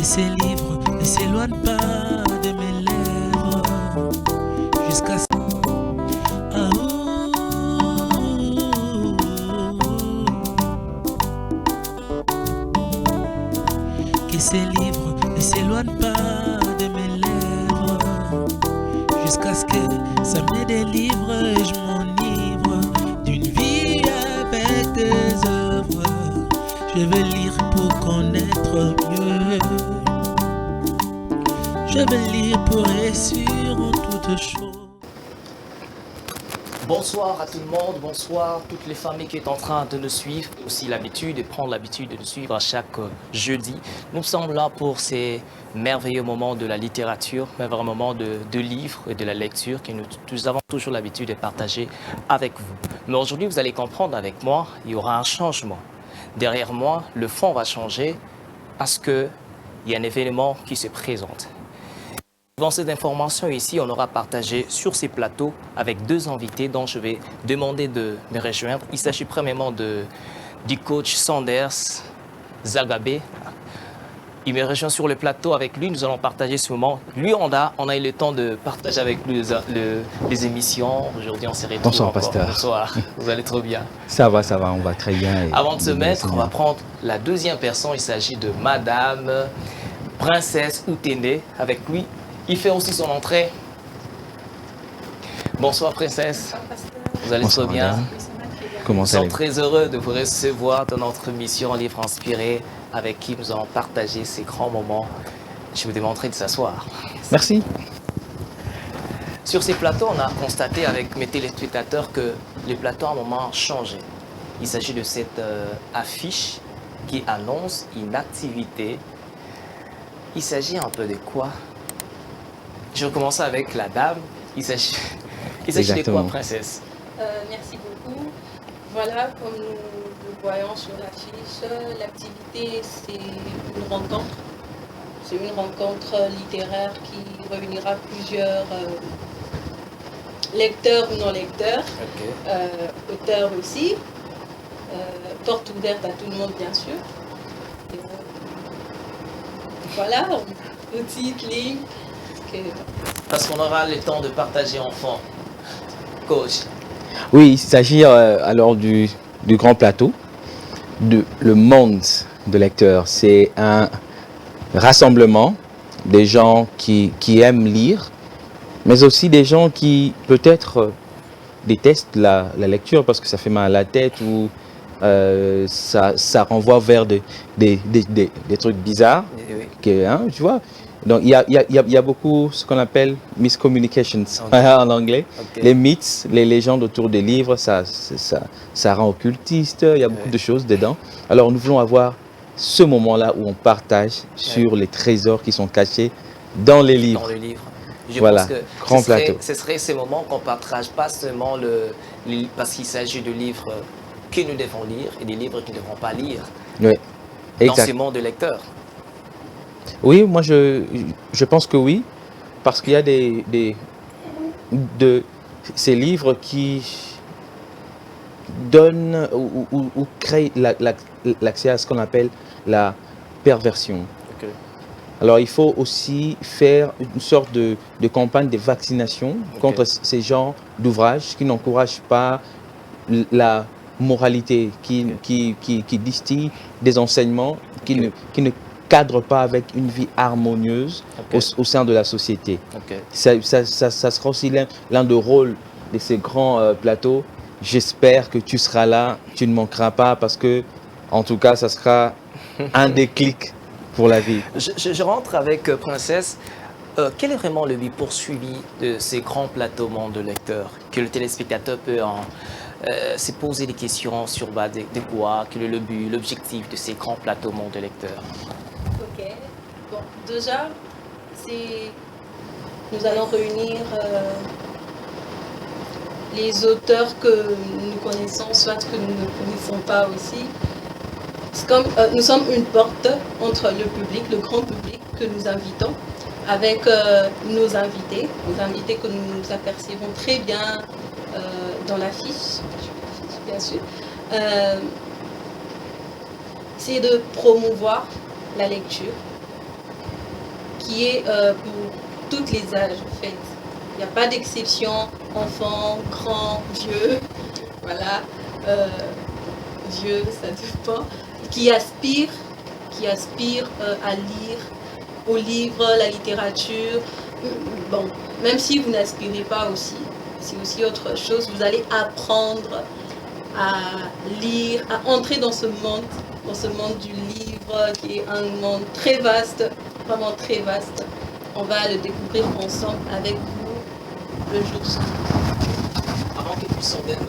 ces livres ne s'éloignent pas de mes lèvres jusqu'à ce ah, que ces livres ne s'éloignent pas de mes lèvres jusqu'à ce que ça me délivre et je m'enivre d'une vie avec des œuvres. Je veux lire pour connaître mieux. Je veux lire pour réussir en toutes choses. Bonsoir à tout le monde, bonsoir toutes les familles qui sont en train de nous suivre. Aussi l'habitude de prendre l'habitude de nous suivre à chaque jeudi. Nous sommes là pour ces merveilleux moments de la littérature, merveilleux moments de livres et de la lecture que nous avons toujours l'habitude de partager avec vous. Mais aujourd'hui, vous allez comprendre avec moi, il y aura un changement. Derrière moi, le fond va changer parce qu'il y a un événement qui se présente. Dans cette information ici, on aura partagé sur ces plateaux avec deux invités dont je vais demander de me rejoindre. Il s'agit premièrement du coach Sanders Zagabé. Il me rejoint sur le plateau. Avec lui, nous allons partager ce moment. Lui, on a eu le temps de partager avec lui les émissions. Aujourd'hui, on s'est retrouvés. Bonsoir, pasteur. Bonsoir, vous allez trop bien. Ça va, on va très bien. Avant de se mettre, on va prendre la deuxième personne. Il s'agit de Madame Princesse Outene. Avec lui, il fait aussi son entrée. Bonsoir, Princesse. Vous allez trop bien. Madame. Comment Nous sommes allez-vous? très heureux de vous recevoir dans notre mission Livre Inspiré, avec qui nous allons partager ces grands moments. Je vous demanderai de s'asseoir. Merci. Sur ces plateaux, on a constaté avec mes téléspectateurs que les plateaux à un moment ont changé. Il s'agit de cette affiche qui annonce une activité. Il s'agit un peu de quoi? Je vais commencer avec la dame. Il s'agit de quoi, Princesse? Merci beaucoup. Voilà, comme nous le voyons sur l'affiche, l'activité, c'est une rencontre. C'est une rencontre littéraire qui réunira plusieurs lecteurs ou non lecteurs, auteurs aussi, porte ouverte à tout le monde, bien sûr. Et, voilà, le titre, ligne. Parce qu'on aura le temps de partager enfant. Coach. Oui, il s'agit alors du grand plateau, le monde de lecteurs. C'est un rassemblement des gens qui aiment lire, mais aussi des gens qui peut-être détestent la lecture parce que ça fait mal à la tête ou ça renvoie vers des trucs bizarres. Oui. Tu vois. Donc il y a beaucoup ce qu'on appelle miscommunications en anglais. Okay. Les mythes, les légendes autour des livres, ça rend occultiste, il y a beaucoup de choses dedans. Alors nous voulons avoir ce moment-là où on partage sur les trésors qui sont cachés dans les livres. Dans le livre. Je Voilà, pense que grand plateau. Ce serait ces moments qu'on ne partage pas seulement parce qu'il s'agit de livres que nous devons lire et des livres que nous ne devons pas lire. Oui, dans exact. ce monde de lecteurs. Oui, moi je pense que oui, parce qu'il y a ces livres qui donnent ou créent l'accès à ce qu'on appelle la perversion. Okay. Alors il faut aussi faire une sorte de campagne de vaccination contre ces genres d'ouvrages qui n'encouragent pas la moralité, qui distille des enseignements qui ne cadre pas avec une vie harmonieuse au sein de la société. Ça sera aussi l'un des rôles de ces grands plateaux. J'espère que tu seras là, tu ne manqueras pas parce que, en tout cas, ça sera un déclic pour la vie. Je rentre avec Princesse. Quel est vraiment le but poursuivi de ces grands plateaux monde de lecteurs? Que le téléspectateur peut se poser des questions sur de quoi? Quel est le but, l'objectif de ces grands plateaux monde de lecteurs? Ok. Bon, déjà, nous allons réunir les auteurs que nous connaissons, soit que nous ne connaissons pas aussi. C'est comme, nous sommes une porte entre le public, le grand public que nous invitons, avec nos invités que nous apercevons très bien dans l'affiche, bien sûr. C'est de promouvoir la lecture, qui est pour tous les âges en fait. Il n'y a pas d'exception, enfant, grand, vieux, voilà, vieux, ça dépend, qui aspire à lire, aux livres, la littérature. Bon, même si vous n'aspirez pas aussi, c'est aussi autre chose, vous allez apprendre à lire, à entrer dans ce monde du livre qui est un monde très vaste, vraiment très vaste. On va le découvrir ensemble avec vous le jour suivant. Avant que nous puissions même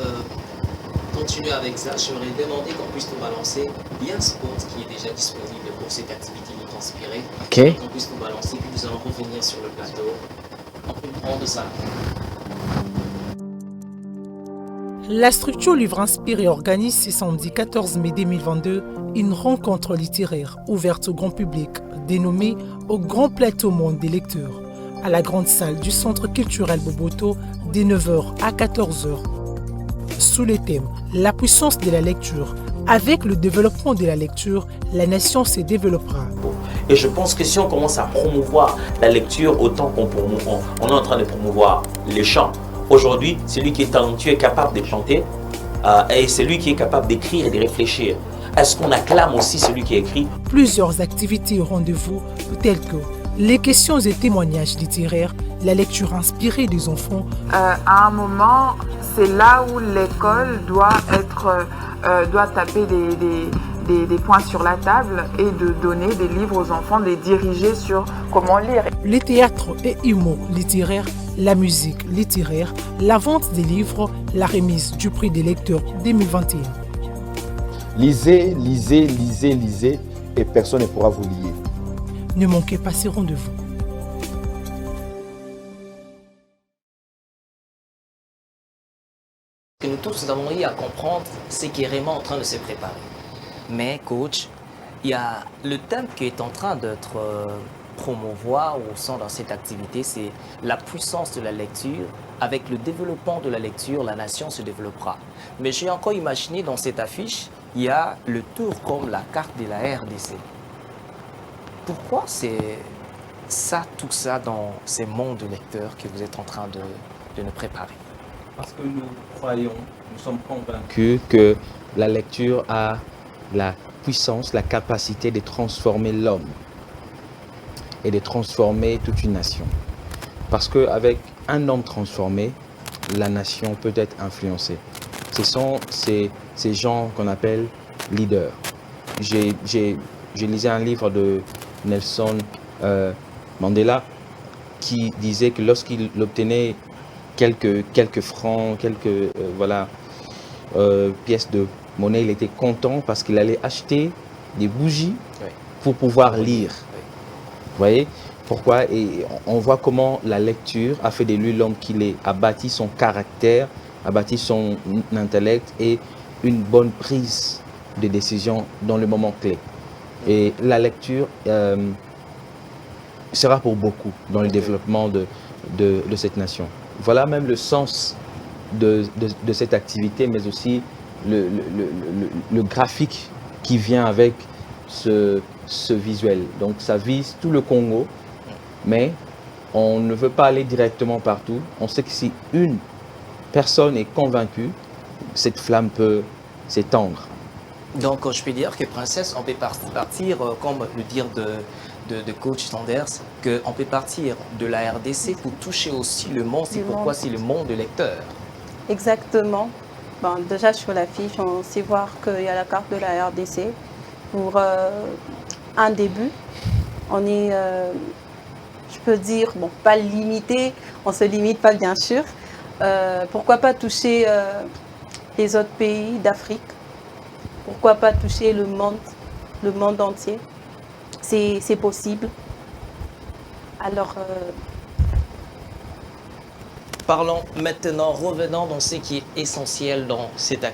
continuer avec ça, j'aurais demandé qu'on puisse nous balancer. Il y a un spot qui est déjà disponible pour cette activité libre inspirée. Ok. Qu'on puisse nous balancer, puis nous allons revenir sur le plateau. On peut prendre ça. La structure Livre Inspiré organise ce samedi 14 mai 2022 une rencontre littéraire ouverte au grand public dénommée Au Grand Plateau Monde des lecteurs à la grande salle du Centre culturel Boboto de 9h à 14h. Sous le thème La puissance de la lecture. Avec le développement de la lecture, la nation se développera. Et je pense que si on commence à promouvoir la lecture autant qu'on est en train de promouvoir les chants. Aujourd'hui, celui qui est talentueux est capable de chanter et celui qui est capable d'écrire et de réfléchir. Est-ce qu'on acclame aussi celui qui écrit? Plusieurs activités au rendez-vous, telles que les questions et témoignages littéraires, la lecture inspirée des enfants. À un moment, c'est là où l'école doit taper des points sur la table et de donner des livres aux enfants, de les diriger sur comment lire. Les théâtres et humour littéraires, la musique littéraire, la vente des livres, la remise du prix des lecteurs 2021. Lisez, lisez, lisez, lisez et personne ne pourra vous lier. Ne manquez pas ces rendez-vous. Que nous tous nous avons eu à comprendre ce qui est vraiment en train de se préparer. Mais coach, il y a le thème qui est en train d'être promouvoir au sein dans cette activité, c'est la puissance de la lecture. Avec le développement de la lecture, la nation se développera. Mais j'ai encore imaginé dans cette affiche, il y a le tour comme la carte de la RDC. Pourquoi c'est ça, tout ça dans ces mondes de lecteurs que vous êtes en train de nous préparer? Parce que nous croyons, nous sommes convaincus que la lecture a la puissance, la capacité de transformer l'homme et de transformer toute une nation. Parce qu'avec un homme transformé, la nation peut être influencée. Ce sont ces gens qu'on appelle leaders. J'ai lisé un livre de Nelson Mandela qui disait que lorsqu'il obtenait quelques francs, quelques pièces de monnaie, il était content parce qu'il allait acheter des bougies pour pouvoir lire. Vous voyez pourquoi? Et on voit comment la lecture a fait de lui l'homme qu'il est, a bâti son caractère, a bâti son intellect et une bonne prise de décision dans le moment clé. Et la lecture sera pour beaucoup dans le développement de cette nation. Voilà même le sens de cette activité, mais aussi le graphique qui vient avec ce visuel. Donc ça vise tout le Congo, mais on ne veut pas aller directement partout. On sait que si une personne est convaincue, cette flamme peut s'étendre. Donc je peux dire que Princesse, on peut partir, comme le dire de coach Sanders, qu'on peut partir de la RDC pour toucher aussi le monde. C'est pourquoi c'est le monde de lecteurs. Exactement. Bon, déjà sur l'affiche, on sait voir qu'il y a la carte de la RDC. Pour un début, on est, je peux dire, bon, pas limité, on ne se limite pas bien sûr. Pourquoi pas toucher les autres pays d'Afrique? Pourquoi pas toucher le monde entier? C'est possible. Alors, parlons maintenant, revenons dans ce qui est essentiel dans cette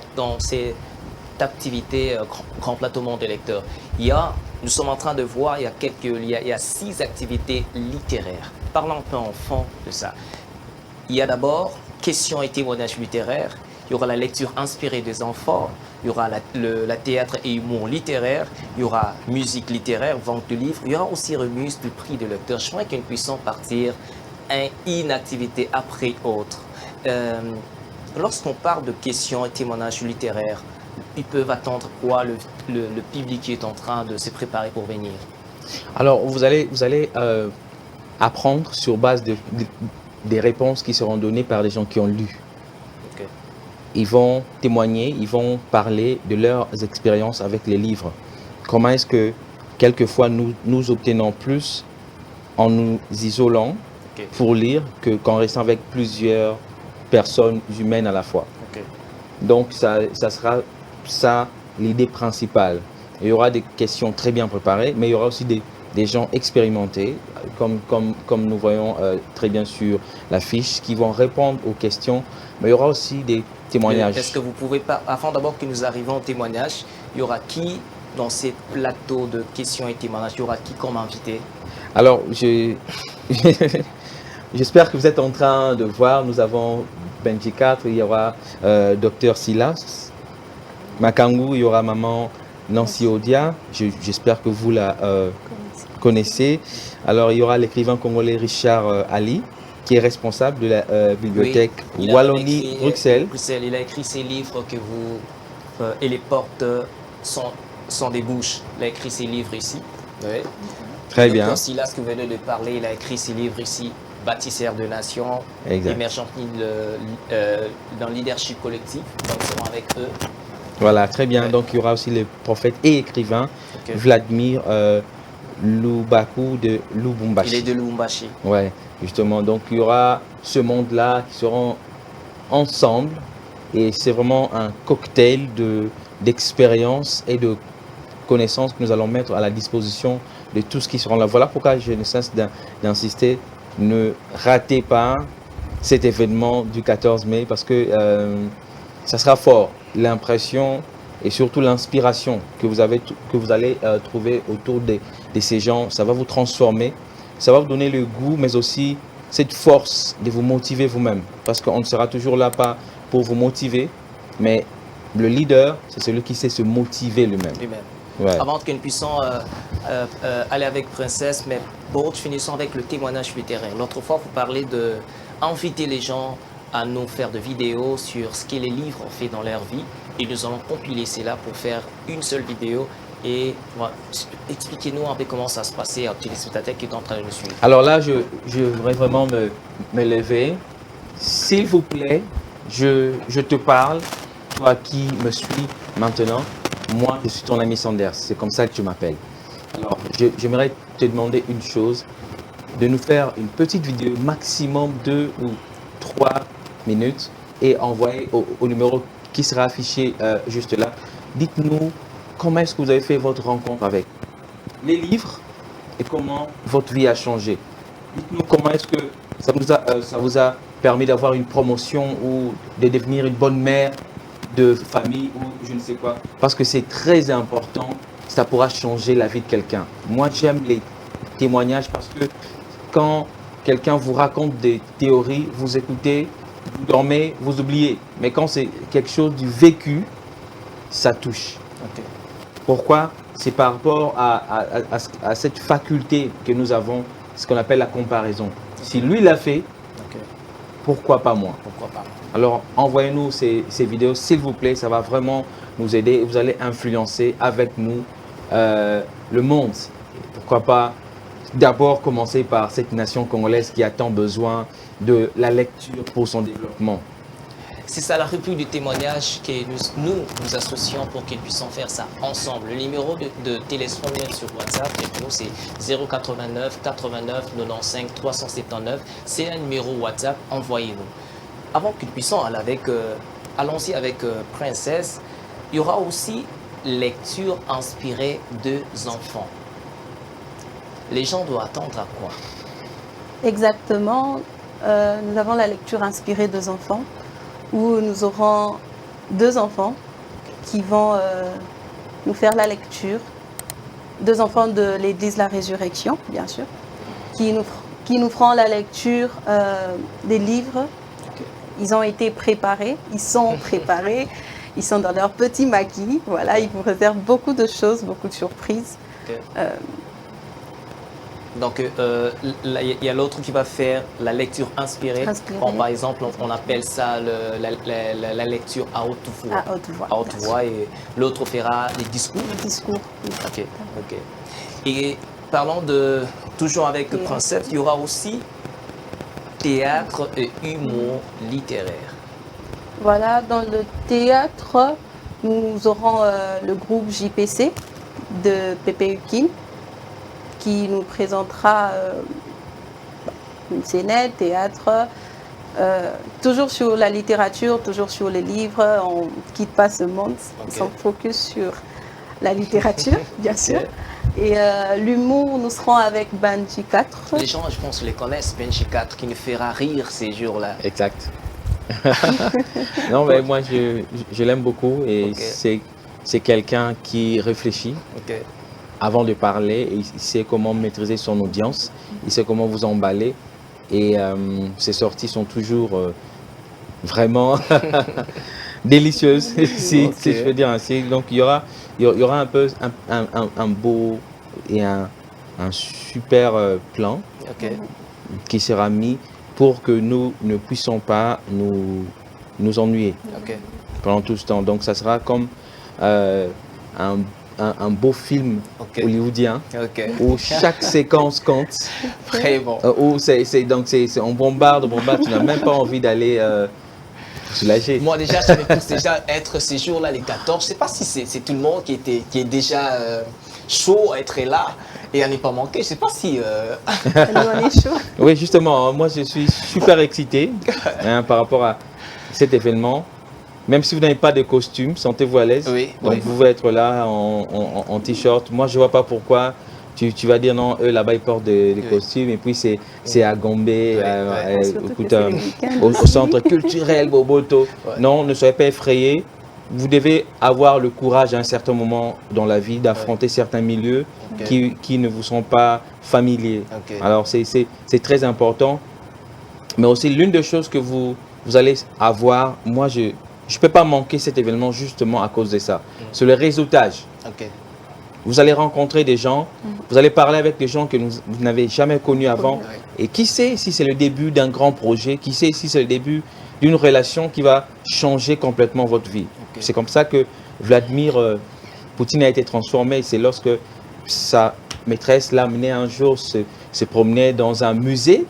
activité Grand Plateau Monde des lecteurs. Nous sommes en train de voir, il y a 6 activités littéraires. Parlons un peu en fond de ça. Il y a d'abord questions et témoignages littéraires. Il y aura la lecture inspirée des enfants, il y aura la théâtre et humour littéraire, il y aura musique littéraire, vente de livres, il y aura aussi remise du prix de lecteur. Je crois que nous puissions partir une activité après autre. Lorsqu'on parle de questions et témoignages littéraires, ils peuvent attendre quoi le public qui est en train de se préparer pour venir? Alors, vous allez apprendre sur base des réponses qui seront données par des gens qui ont lu. Ok. Ils vont témoigner, ils vont parler de leurs expériences avec les livres. Comment est-ce que, quelquefois, nous obtenons plus en nous isolant Ok. pour lire qu'en restant avec plusieurs personnes humaines à la fois. Ok. Donc, ça sera ça l'idée principale. Il y aura des questions très bien préparées, mais il y aura aussi des gens expérimentés, comme nous voyons très bien sur l'affiche, qui vont répondre aux questions, mais il y aura aussi des témoignages. Est-ce que vous pouvez pas, avant d'abord que nous arrivions au témoignage, il y aura qui dans ces plateaux de questions et témoignages, il y aura qui comme invité? Alors, j'espère que vous êtes en train de voir, nous avons Benji 4, il y aura Dr Silas, Makangu, il y aura Maman Nancy Odia, j'espère que vous la connaissez. Alors, il y aura l'écrivain congolais Richard Ali, qui est responsable de la bibliothèque Wallonie-Bruxelles. Il a écrit ces livres que vous... et les portes sont des bouches. Il a écrit ces livres ici. Oui. Très bien. Dr Silas, que vous venez de parler, il a écrit ces livres ici. Bâtisseur de nations, émergent dans le leadership collectif. Donc, nous serons avec eux. Voilà, très bien. Ouais. Donc, il y aura aussi le prophète et écrivain Vladimir Lubaku de Lubumbashi. Il est de Lubumbashi. Ouais, justement. Donc, il y aura ce monde-là qui seront ensemble. Et c'est vraiment un cocktail d'expériences et de connaissances que nous allons mettre à la disposition de tous ceux qui seront là. Voilà pourquoi je ne cesse d'insister. Ne ratez pas cet événement du 14 mai parce que ça sera fort. L'impression et surtout l'inspiration que vous allez trouver autour de ces gens, ça va vous transformer, ça va vous donner le goût, mais aussi cette force de vous motiver vous-même. Parce qu'on ne sera toujours là pas pour vous motiver, mais le leader, c'est celui qui sait se motiver lui-même. Ouais. Avant que nous puissions aller avec Princesse, mais pour finissons avec le témoignage littéraire. L'autre fois, vous parlez d'inviter les gens à nous faire des vidéos sur ce que les livres ont fait dans leur vie. Et nous allons compiler cela pour faire une seule vidéo. Et voilà, expliquez-nous un peu comment ça se passait aux téléspectateurs qui est en train de nous suivre. Alors là, je voudrais vraiment me lever. S'il vous plaît, je te parle, toi qui me suis maintenant. Moi, je suis ton ami Sanders, c'est comme ça que tu m'appelles. Alors, j'aimerais te demander une chose, de nous faire une petite vidéo, maximum 2 ou 3 minutes, et envoyer au numéro qui sera affiché juste là. Dites-nous comment est-ce que vous avez fait votre rencontre avec les livres et comment votre vie a changé. Dites-nous comment est-ce que ça vous a permis d'avoir une promotion ou de devenir une bonne mère de famille ou je ne sais quoi. Parce que c'est très important, ça pourra changer la vie de quelqu'un. Moi, j'aime les témoignages parce que quand quelqu'un vous raconte des théories, vous écoutez, vous dormez, vous oubliez. Mais quand c'est quelque chose du vécu, ça touche. Okay. Pourquoi? C'est par rapport à cette faculté que nous avons, ce qu'on appelle la comparaison. Si lui l'a fait, pourquoi pas moi? Pourquoi pas moi? Alors, envoyez-nous ces vidéos, s'il vous plaît, ça va vraiment nous aider. Vous allez influencer avec nous le monde. Pourquoi pas d'abord commencer par cette nation congolaise qui a tant besoin de la lecture pour son développement. C'est ça la rubrique du témoignage que nous associons pour qu'ils puissent faire ça ensemble. Le numéro de téléphone sur WhatsApp, nous c'est 089 89 95 379. C'est un numéro WhatsApp, envoyez-nous. Avant que nous puissions aller allons-y avec Princesse, il y aura aussi lecture inspirée de enfants. Les gens doivent attendre à quoi? Exactement. Nous avons la lecture inspirée des enfants, où nous aurons 2 enfants qui vont nous faire la lecture. 2 enfants de l'Église La Résurrection, bien sûr, qui nous feront la lecture des livres. Ils ont été préparés, ils sont préparés. Ils sont dans leur petit maquis. Voilà, ils vous réservent beaucoup de choses, beaucoup de surprises. Ok. Donc, il y a l'autre qui va faire la lecture inspirée. Bon, par exemple, on appelle ça la lecture à haute voix. À haute voix. À haute voix, et l'autre fera les discours. Les discours. Oui. Ok, ok. Et parlons toujours avec Princesse, il y aura aussi théâtre et humour littéraire. Voilà, dans le théâtre, nous aurons le groupe JPC de Pépé Hukin qui nous présentera une scénette, théâtre, toujours sur la littérature, toujours sur les livres. On ne quitte pas ce monde sans focus sur la littérature, bien sûr. Et l'humour, nous serons avec Benji 4. Les gens, je pense, les connaissent, Benji 4, qui nous fera rire ces jours-là. Exact. Non, mais moi, je l'aime beaucoup et c'est quelqu'un qui réfléchit avant de parler et il sait comment maîtriser son audience, il sait comment vous emballer et ses sorties sont toujours vraiment délicieuses, si je veux dire ainsi. Donc, il y aura un peu un beau et un super plan qui sera mis pour que nous ne puissions pas nous ennuyer pendant tout ce temps. Donc ça sera comme un beau film hollywoodien où chaque séquence compte. Vraiment. Où on bombarde, tu n'as même pas envie d'aller soulager. Moi déjà, ça me pousse déjà à être ces jours-là, les 14. Je ne sais pas si c'est tout le monde qui est déjà chaud à être là. Et à n'y pas manquer, je ne sais pas si... On est chaud. Oui, justement, moi je suis super excité par rapport à cet événement. Même si vous n'avez pas de costume, sentez-vous à l'aise. Donc vous pouvez être là en t-shirt. Moi je ne vois pas pourquoi tu vas dire non, eux là-bas ils portent des costumes. Et puis c'est à Gombe, au centre culturel Boboto. Non, ne soyez pas effrayés. Vous devez avoir le courage à un certain moment dans la vie d'affronter certains milieux qui ne vous sont pas familiers. Alors c'est très important. Mais aussi l'une des choses que vous allez avoir, moi je ne peux pas manquer cet événement justement à cause de ça. C'est le réseautage. Vous allez rencontrer des gens, vous allez parler avec des gens que vous n'avez jamais connus avant. Et qui sait si c'est le début d'un grand projet, qui sait si c'est le début d'une relation qui va changer complètement votre vie. C'est comme ça que Vladimir Poutine a été transformé. C'est lorsque sa maîtresse l'a amené un jour se promener dans un musée.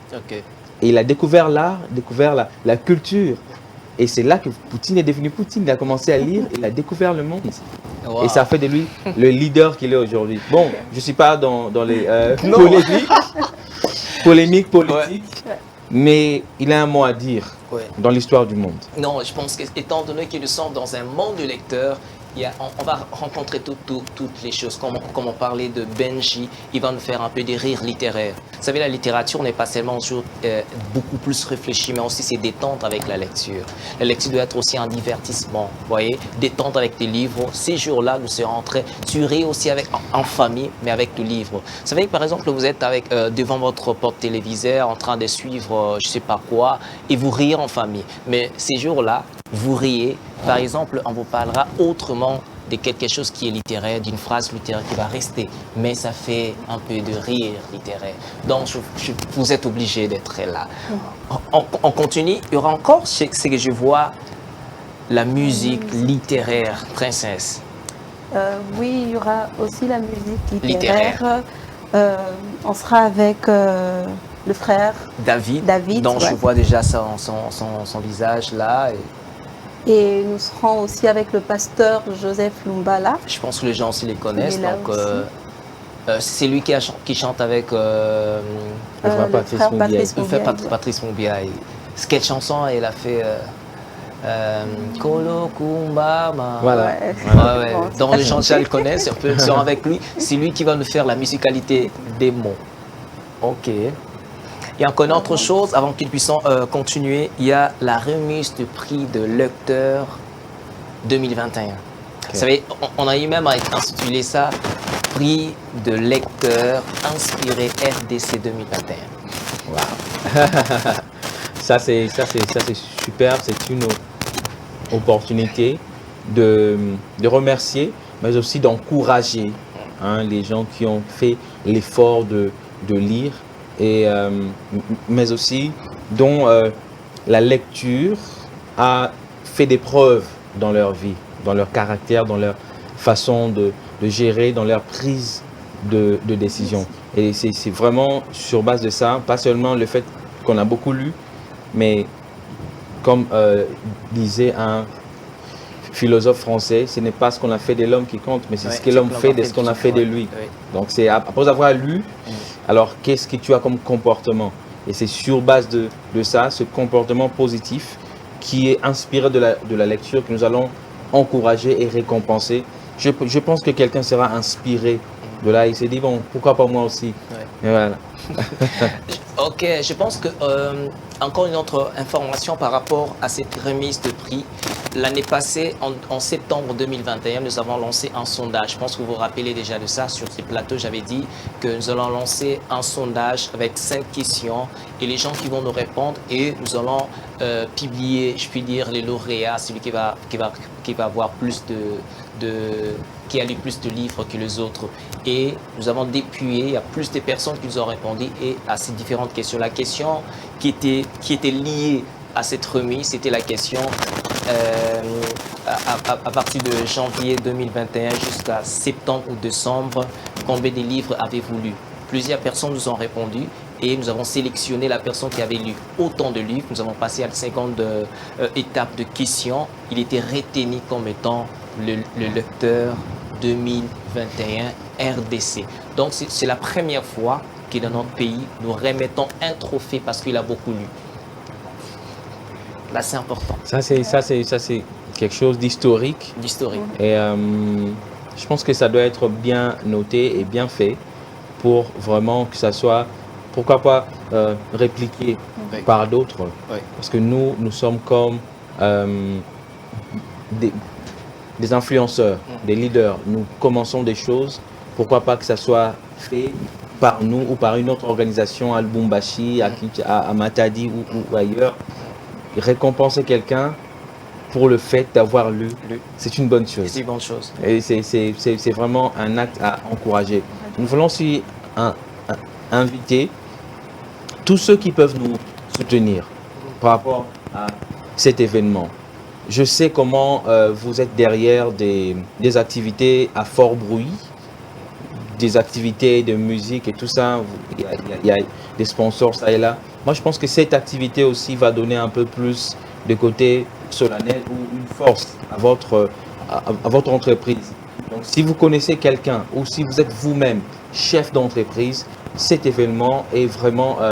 Et il a découvert l'art, découvert la culture. Et c'est là que Poutine est devenu Poutine. Il a commencé à lire, il a découvert le monde. Et ça fait de lui le leader qu'il est aujourd'hui. Bon, je ne suis pas dans les polémiques politiques, mais il a un mot à dire dans l'histoire du monde. Non, je pense qu'étant donné qu'ils sont dans un monde de lecteurs, on va rencontrer toutes les choses. Comme on parlait de Benji, il va nous faire un peu des rires littéraires. Vous savez, la littérature n'est pas seulement beaucoup plus réfléchie, mais aussi c'est détente avec la lecture. La lecture doit être aussi un divertissement, vous voyez, détente avec des livres. Ces jours-là, nous serons entrés, tu ris aussi en famille, mais avec le livre. Vous savez que par exemple, vous êtes devant votre porte-téléviseur en train de suivre je ne sais pas quoi, et vous riez en famille. Mais ces jours-là, vous riez. Par exemple, on vous parlera autrement de quelque chose qui est littéraire, d'une phrase littéraire qui va rester, mais ça fait un peu de rire littéraire. Donc, vous êtes obligé d'être là. On continue. Il y aura encore ce que je vois, la musique littéraire, Princesse. Oui, il y aura aussi la musique littéraire. On sera avec le frère David. Donc, je vois déjà son visage là. Et nous serons aussi avec le pasteur Joseph Lumbala. Je pense que les gens aussi les connaissent. Donc, c'est lui qui chante avec le frère Patrice Moubiaï. Quelle chanson il a fait Kolo Kumbama. Voilà. Donc, les gens déjà le connaissent. Ils sont avec lui. C'est lui qui va nous faire la musicalité des mots. Ok. Il y a encore une autre chose, avant qu'ils puissent continuer, il y a la remise du prix de lecteur 2021. Vous savez, on a eu même à intituler ça prix de lecteur inspiré RDC 2021. Wow. Ça c'est super, c'est une opportunité de remercier, mais aussi d'encourager les gens qui ont fait l'effort de lire, et, mais aussi dont la lecture a fait des preuves dans leur vie, dans leur caractère, dans leur façon de gérer, dans leur prise de décision. Et c'est vraiment sur base de ça, pas seulement le fait qu'on a beaucoup lu, mais comme disait un philosophe français, ce n'est pas ce qu'on a fait de l'homme qui compte, mais c'est ce que l'homme fait de ce qu'on a fait de lui. Oui. Donc c'est après avoir lu, alors qu'est-ce que tu as comme comportement? Et c'est sur base de ça, ce comportement positif qui est inspiré de la lecture, que nous allons encourager et récompenser. Je pense que quelqu'un sera inspiré de là, il s'est dit, bon, pourquoi pas moi aussi? Et voilà. Ok, je pense que encore une autre information par rapport à cette remise de prix. L'année passée, en septembre 2021, nous avons lancé un sondage. Je pense que vous vous rappelez déjà de ça. Sur ces plateaux, j'avais dit que nous allons lancer un sondage avec 5 questions et les gens qui vont nous répondre, et nous allons publier, je puis dire, les lauréats, celui qui va avoir plus qui a lu plus de livres que les autres. Et nous avons dépouillé, il y a plus de personnes qui nous ont répondu et à ces différentes questions. La question qui était liée à cette remise, c'était la question à partir de janvier 2021 jusqu'à septembre ou décembre, combien de livres avez-vous lu? Plusieurs personnes nous ont répondu et nous avons sélectionné la personne qui avait lu autant de livres. Nous avons passé à 50 étapes de questions. Il était retenu comme étant le lecteur 2021 RDC. Donc c'est la première fois que dans notre pays, nous remettons un trophée parce qu'il a beaucoup lu. Là, c'est important. Ça, c'est quelque chose d'historique. Et je pense que ça doit être bien noté et bien fait pour vraiment que ça soit, pourquoi pas, répliqué par d'autres. Oui. Parce que nous sommes comme des influenceurs, des leaders. Nous commençons des choses, pourquoi pas que ça soit fait par nous ou par une autre organisation à Lubumbashi, à Matadi ou ailleurs. Récompenser quelqu'un pour le fait d'avoir lu, c'est une bonne chose. C'est une bonne chose. Et c'est vraiment un acte à encourager. Nous voulons aussi inviter tous ceux qui peuvent nous soutenir par rapport à cet événement. Je sais comment vous êtes derrière des activités à fort bruit, des activités de musique et tout ça. Il y a des sponsors, ça et là. Moi, je pense que cette activité aussi va donner un peu plus de côté solennel ou une force à votre entreprise. Donc, si vous connaissez quelqu'un ou si vous êtes vous-même chef d'entreprise, cet événement est vraiment